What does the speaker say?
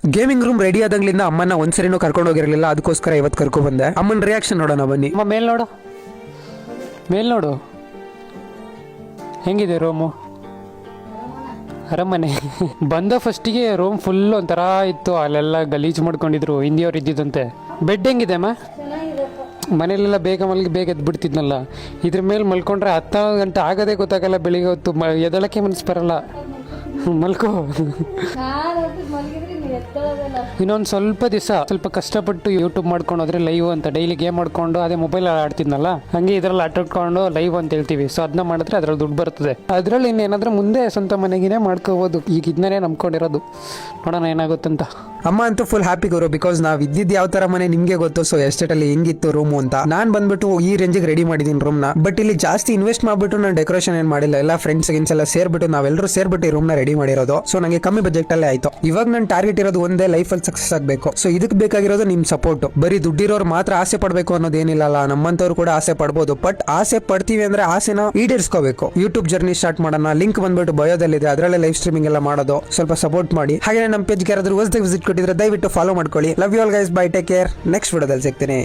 Gaming room ready ಆದಂಗ್ಲಿಂದ ಅಮ್ಮನ ಒಂದ್ಸರಿನೂ ಕರ್ಕೊಂಡು ಹೋಗಿರಲಿಲ್ಲ, ಅದಕ್ಕೋಸ್ಕರ ಇವತ್ತು ಕರ್ಕೊ ಬಂದೆ. ಅಮ್ಮನ ರಿಯಾಕ್ಷನ್ ನೋಡೋಣ ಬನ್ನಿ. ಅಮ್ಮ ಮೇಲ್ ನೋಡು ಹೆಂಗಿದೆ ರೂಮು, ಅರಮನೆ. ಬಂದ ಫಸ್ಟಿಗೆ ರೂಮ್ ಫುಲ್ ಒಂಥರ ಇತ್ತು, ಅಲ್ಲೆಲ್ಲ ಗಲೀಜು ಮಾಡ್ಕೊಂಡಿದ್ರು, ಹಿಂದಿಯವ್ರು ಇದ್ದಿದ್ದಂತೆ. ಬೆಡ್ ಹೆಂಗಿದೆ ಅಮ್ಮ? ಮನೇಲೆಲ್ಲ ಬೇಗ ಬೇಗ ಎದ್ಬಿಡ್ತಿದ್ನಲ್ಲ, ಇದ್ರ ಮೇಲೆ ಮಲ್ಕೊಂಡ್ರೆ 10 ಗಂಟೆ ಆಗೋದೇ ಗೊತ್ತಾಗಲ್ಲ. ಬೆಳಿಗ್ಗೆ ಹೊತ್ತು ಎದಳಕ್ಕೆ ಮನಸ್ಸು ಬರಲ್ಲ. ಮಲ್ಕೋ. ಇನ್ನೊಂದು ಸ್ವಲ್ಪ ದಿವಸ ಸ್ವಲ್ಪ ಕಷ್ಟಪಟ್ಟು ಯೂಟ್ಯೂಬ್ ಮಾಡ್ಕೊಂಡು ಹೋದ್ರೆ ಲೈವ್ ಅಂತ ಡೈಲಿ ಗೇಮ್ ಮಾಡ್ಕೊಂಡು ಅದೇ ಮೊಬೈಲ್ ಆಡ್ತಿದ್ನಲ್ಲ, ಹಂಗೆ ಇದ್ರಲ್ಲಿ ಆಟಾಡ್ಕೊಂಡು ಲೈವ್ ಅಂತ ಹೇಳ್ತೀವಿ. ಸೊ ಅದನ್ನ ಮಾಡಿದ್ರೆ ಅದ್ರಲ್ಲಿ ದುಡ್ಡು ಬರ್ತದೆ. ಅದ್ರಲ್ಲಿ ಇನ್ನೇನಾದ್ರೂ ಮುಂದೆ ಸ್ವಂತ ಮನೆಗಿನೇ ಮಾಡ್ಕೋಬೋದು. ಈಗ ಇದನ್ನೇ ನಂಬ್ಕೊಂಡಿರೋದು, ನೋಡೋಣ ಏನಾಗುತ್ತಂತ. ಅಮ್ಮ ಅಂತೂ ಫುಲ್ ಹ್ಯಾಪಿ ಗುರು, ಬಿಕಾಸ್ ನಾವ್ ಇದ್ದಿದ್ದು ಯಾವ ತರ ಮನೆ ನಿಮ್ಗೆ ಗೊತ್ತು. ಸೊ ಎಸ್ಟೇಟ್ ಅಲ್ಲಿ ಹೆಂಗಿತ್ತು ರೂಮು ಅಂತ. ನಾನ್ ಬಂದ್ಬಿಟ್ಟು ಈ ರೇಂಜಿಗೆ ರೆಡಿ ಮಾಡಿದೀನಿ ರೂಮ್ ನ. ಬಟ್ ಇಲ್ಲಿ ಜಾಸ್ತಿ ಇನ್ವೆಸ್ಟ್ ಮಾಡ್ಬಿಟ್ಟು ನಾನು ಡೆಕೋರೇಷನ್ ಏನ್ ಮಾಡಿಲ್ಲ. ಎಲ್ಲ ಫ್ರೆಂಡ್ಸ್ ಎಲ್ಲ ಸೇರ್ಬಿಟ್ಟು ನಾವೆಲ್ಲರೂ ಸೇರ್ಬಿಟ್ಟು ಈ ರೂಮ್ ನ ರೆಡಿ ಮಾಡಿರೋದು. ಸೊ ನಂಗೆ ಕಮ್ಮಿ ಬಜೆಟ್ ಅಲ್ಲೇ ಆಯ್ತು. ಇವಾಗ ನನ್ನ ಟಾರ್ಗೆಟ್ ಇರೋದು ಒಂದೇ, ಲೈಫ್ ಅಲ್ಲಿ ಸಕ್ಸಸ್ ಆಗಬೇಕು. ಸೊ ಇದಕ್ಕೆ ಬೇಕಾಗಿರೋದು ನಿಮ್ ಸಪೋರ್ಟ್. ಬರೀ ದುಡ್ಡಿರೋರು ಮಾತ್ರ ಆಸೆ ಪಡ್ಬೇಕು ಅನ್ನೋದೇನಿಲ್ಲ, ನಮ್ಮಂತವ್ರು ಕೂಡ ಆಸೆ ಪಡ್ಬೋದು. ಬಟ್ ಆಸೆ ಪಡ್ತೀವಿ ಅಂದ್ರೆ ಆಸೆನ ಈಡೇರಿಸ್ಕೋಬೇಕು. ಯೂಟ್ಯೂಬ್ ಜರ್ನಿ ಸ್ಟಾರ್ಟ್ ಮಾಡೋಣ. ಲಿಂಕ್ ಬಂದ್ಬಿಟ್ಟು ಬಯೋದಲ್ಲಿದೆ, ಅದರಲ್ಲೇ ಲೈವ್ ಸ್ಟ್ರೀಮಿಂಗ್ ಎಲ್ಲ ಮಾಡೋದು. ಸ್ವಲ್ಪ ಸಪೋರ್ಟ್ ಮಾಡಿ. ಹಾಗೆ ನಮ್ಮ ಪೇಜ್ಗೆ ಯಾರಾದ್ರೂ ಹೊಸದಾಗಿ ವಿಸಿಟ್ ಕೊಟ್ಟಿದ್ರೆ ದಯವಿಟ್ಟು ಫಾಲೋ ಮಾಡ್ಕೊಳ್ಳಿ. Love you all guys, bye, take care. Next ವಿಡಿಯೋದಲ್ಲಿ ಸಿಗ್ತೀನಿ.